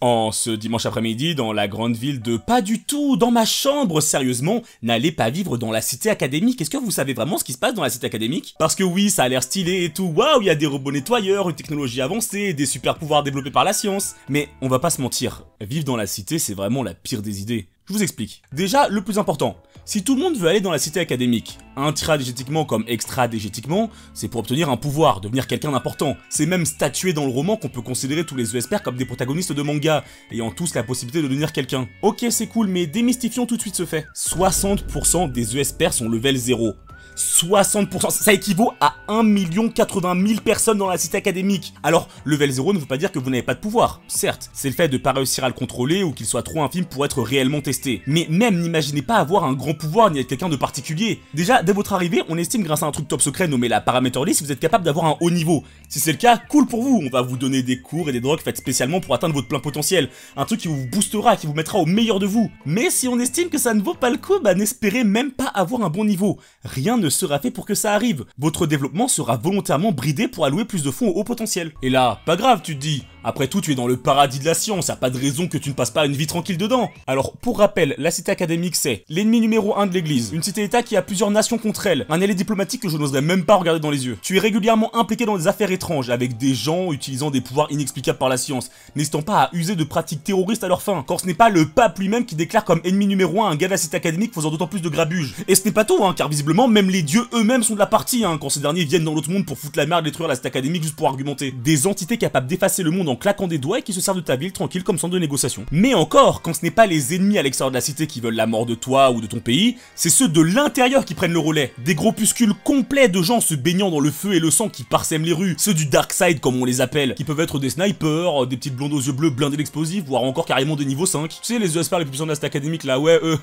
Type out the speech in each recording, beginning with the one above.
En ce dimanche après-midi, dans la grande ville de pas du tout, dans ma chambre, sérieusement, n'allez pas vivre dans la cité académique. Est-ce que vous savez vraiment ce qui se passe dans la cité académique? Parce que oui, ça a l'air stylé et tout, waouh, il y a des robots nettoyeurs, une technologie avancée, des super pouvoirs développés par la science. Mais on va pas se mentir, vivre dans la cité, c'est vraiment la pire des idées. Je vous explique. Déjà, le plus important, si tout le monde veut aller dans la cité académique, intradiégétiquement comme extradégétiquement, c'est pour obtenir un pouvoir, devenir quelqu'un d'important. C'est même statué dans le roman qu'on peut considérer tous les ESPR comme des protagonistes de manga, ayant tous la possibilité de devenir quelqu'un. Ok, c'est cool, mais démystifions tout de suite ce fait. 60% des ESPR sont level 0. 60%, ça équivaut à 1 80 000 personnes dans la cité académique. Alors, level 0 ne veut pas dire que vous n'avez pas de pouvoir. Certes, c'est le fait de pas réussir à le contrôler ou qu'il soit trop infime pour être réellement testé. Mais même n'imaginez pas avoir un grand pouvoir ni être quelqu'un de particulier. Déjà, dès votre arrivée, on estime grâce à un truc top secret nommé la parameter list, vous êtes capable d'avoir un haut niveau. Si c'est le cas, cool pour vous, on va vous donner des cours et des drogues faites spécialement pour atteindre votre plein potentiel. Un truc qui vous boostera, qui vous mettra au meilleur de vous. Mais si on estime que ça ne vaut pas le coup, bah n'espérez même pas avoir un bon niveau. Rien ne sera fait pour que ça arrive. Votre développement sera volontairement bridé pour allouer plus de fonds au haut potentiel. Et là, pas grave, tu te dis. Après tout, tu es dans le paradis de la science, y'a pas de raison que tu ne passes pas une vie tranquille dedans. Alors, pour rappel, la cité académique c'est l'ennemi numéro 1 de l'église, une cité-état qui a plusieurs nations contre elle, un allié diplomatique que je n'oserais même pas regarder dans les yeux. Tu es régulièrement impliqué dans des affaires étranges, avec des gens utilisant des pouvoirs inexplicables par la science, n'hésitant pas à user de pratiques terroristes à leur fin, quand ce n'est pas le pape lui-même qui déclare comme ennemi numéro 1 un gars de la cité académique faisant d'autant plus de grabuge. Et ce n'est pas tout, car visiblement, même les dieux eux-mêmes sont de la partie, quand ces derniers viennent dans l'autre monde pour foutre la merde, détruire la cité académique juste pour argumenter. Des entités capables d'effacer le monde en claquant des doigts et qui se servent de ta ville tranquille comme centre de négociation. Mais encore, quand ce n'est pas les ennemis à l'extérieur de la cité qui veulent la mort de toi ou de ton pays, c'est ceux de l'intérieur qui prennent le relais. Des groupuscules complets de gens se baignant dans le feu et le sang qui parsèment les rues, ceux du dark side comme on les appelle, qui peuvent être des snipers, des petites blondes aux yeux bleus blindés d'explosifs, voire encore carrément des niveaux 5. Tu sais, les ESPR les plus puissants de la cité académique là, ouais, eux...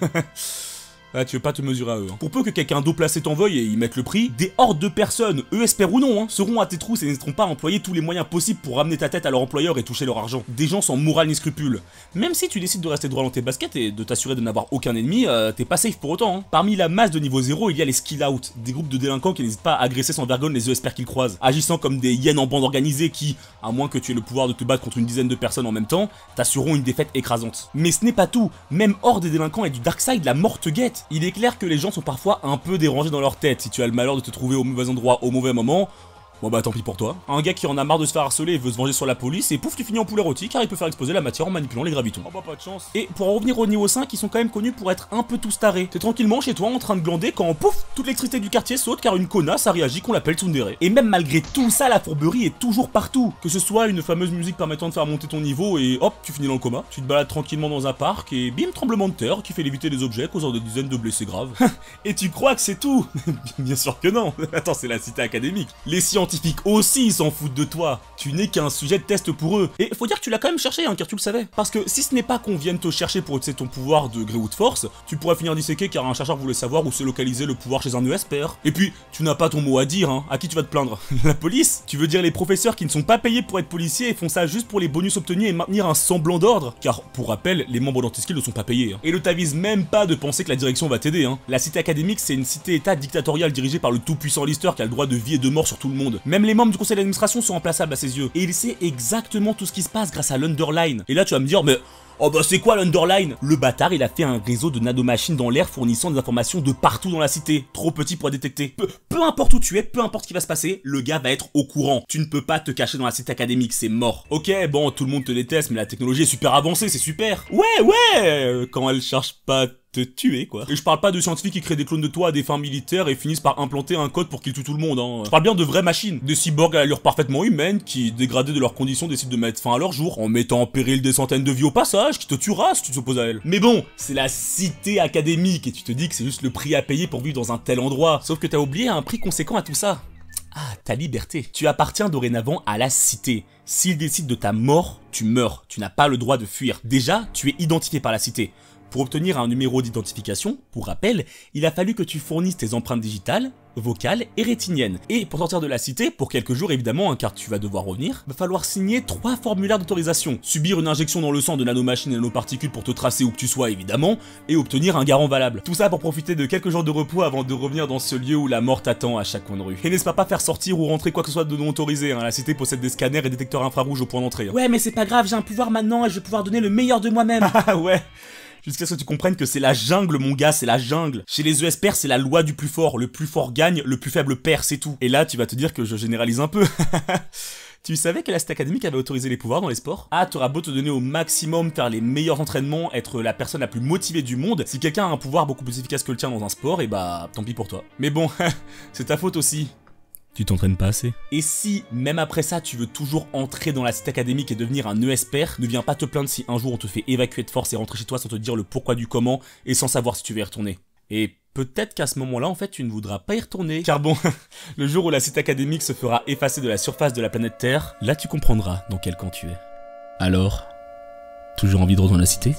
Ah, tu veux pas te mesurer à eux. Pour peu que quelqu'un d'eau placé t'en veuille et y mette le prix, des hordes de personnes, ESPR ou non, seront à tes trousses et n'hésiteront pas à employer tous les moyens possibles pour ramener ta tête à leur employeur et toucher leur argent. Des gens sans morale ni scrupules. Même si tu décides de rester droit dans tes baskets et de t'assurer de n'avoir aucun ennemi, t'es pas safe pour autant. Parmi la masse de niveau 0, il y a les skill out, des groupes de délinquants qui n'hésitent pas à agresser sans vergogne les ESPR qu'ils croisent, agissant comme des hyènes en bande organisée qui, à moins que tu aies le pouvoir de te battre contre une dizaine de personnes en même temps, t'assureront une défaite écrasante. Mais ce n'est pas tout, même hors des délinquants et du dark side, la mort te guette. Il est clair que les gens sont parfois un peu dérangés dans leur tête. Si tu as le malheur de te trouver au mauvais endroit au mauvais moment, bon bah tant pis pour toi. Un gars qui en a marre de se faire harceler et veut se venger sur la police et pouf tu finis en poulet rôti car il peut faire exploser la matière en manipulant les gravitons. Oh bah pas de chance. Et pour en revenir au niveau 5, ils sont quand même connus pour être un peu tous tarés. T'es tranquillement chez toi en train de glander quand pouf, toute l'électricité du quartier saute car une connasse a réagi qu'on l'appelle tsundere. Et même malgré tout ça, la fourberie est toujours partout. Que ce soit une fameuse musique permettant de faire monter ton niveau et hop, tu finis dans le coma. Tu te balades tranquillement dans un parc et bim, tremblement de terre qui fait léviter des objets causant des dizaines de blessés graves. Et tu crois que c'est tout? Bien sûr que non. Attends, c'est la cité académique. Les scientifiques aussi ils s'en foutent de toi, tu n'es qu'un sujet de test pour eux. Et faut dire que tu l'as quand même cherché, car tu le savais. Parce que si ce n'est pas qu'on vienne te chercher pour utiliser ton pouvoir de Greywood Force, tu pourrais finir disséqué car un chercheur voulait savoir où se localiser le pouvoir chez un ESPR. Et puis, tu n'as pas ton mot à dire, à qui tu vas te plaindre? La police? Tu veux dire les professeurs qui ne sont pas payés pour être policiers et font ça juste pour les bonus obtenus et maintenir un semblant d'ordre? Car, pour rappel, les membres d'Antiskill ne sont pas payés. Et ne t'avise même pas de penser que la direction va t'aider. La cité académique, c'est une cité-état dictatoriale dirigée par le tout-puissant Lister qui a le droit de vie et de mort sur tout le monde. Même les membres du conseil d'administration sont remplaçables à ses yeux. Et il sait exactement tout ce qui se passe grâce à l'Underline. Et là tu vas me dire, mais oh bah c'est quoi l'Underline? Le bâtard il a fait un réseau de nanomachines dans l'air fournissant des informations de partout dans la cité. Trop petit pour être détecté. Peu importe où tu es, peu importe ce qui va se passer, le gars va être au courant. Tu ne peux pas te cacher dans la cité académique, c'est mort. Ok, bon, tout le monde te déteste, mais la technologie est super avancée, c'est super. Ouais, quand elle cherche pas te tuer quoi. Et je parle pas de scientifiques qui créent des clones de toi à des fins militaires et finissent par implanter un code pour qu'ils tuent tout le monde. Je parle bien de vraies machines, des cyborgs à l'allure parfaitement humaine qui, dégradés de leurs conditions, décident de mettre fin à leur jour en mettant en péril des centaines de vies au passage, qui te tuera si tu t'opposes à elle. Mais bon, c'est la cité académique et tu te dis que c'est juste le prix à payer pour vivre dans un tel endroit. Sauf que t'as oublié un prix conséquent à tout ça. Ah, ta liberté. Tu appartiens dorénavant à la cité. S'il décide de ta mort, tu meurs. Tu n'as pas le droit de fuir. Déjà, tu es identifié par la cité. Pour obtenir un numéro d'identification, pour rappel, il a fallu que tu fournisses tes empreintes digitales, vocales et rétiniennes. Et pour sortir de la cité, pour quelques jours évidemment, car tu vas devoir revenir, va falloir signer 3 formulaires d'autorisation, subir une injection dans le sang de nanomachines et nanoparticules pour te tracer où que tu sois évidemment, et obtenir un garant valable. Tout ça pour profiter de quelques jours de repos avant de revenir dans ce lieu où la mort t'attend à chaque coin de rue. Et n'espère pas faire sortir ou rentrer quoi que ce soit de non autorisé, hein. La cité possède des scanners et détecteurs infrarouges au point d'entrée. Hein. Ouais mais c'est pas grave, j'ai un pouvoir maintenant et je vais pouvoir donner le meilleur de moi-même. Ah ouais. Jusqu'à ce que tu comprennes que c'est la jungle, mon gars, c'est la jungle. Chez les ESPR, c'est la loi du plus fort. Le plus fort gagne, le plus faible perd, c'est tout. Et là, tu vas te dire que je généralise un peu. Tu savais que la cité académique avait autorisé les pouvoirs dans les sports? Ah, t'auras beau te donner au maximum, faire les meilleurs entraînements, être la personne la plus motivée du monde, si quelqu'un a un pouvoir beaucoup plus efficace que le tien dans un sport, et bah, tant pis pour toi. Mais bon, c'est ta faute aussi. Tu t'entraînes pas assez. Et si, même après ça, tu veux toujours entrer dans la cité académique et devenir un ESPR, ne viens pas te plaindre si un jour on te fait évacuer de force et rentrer chez toi sans te dire le pourquoi du comment et sans savoir si tu veux y retourner. Et peut-être qu'à ce moment-là, en fait, tu ne voudras pas y retourner. Car bon, le jour où la cité académique se fera effacer de la surface de la planète Terre, là tu comprendras dans quel camp tu es. Alors, toujours envie de rejoindre la cité ?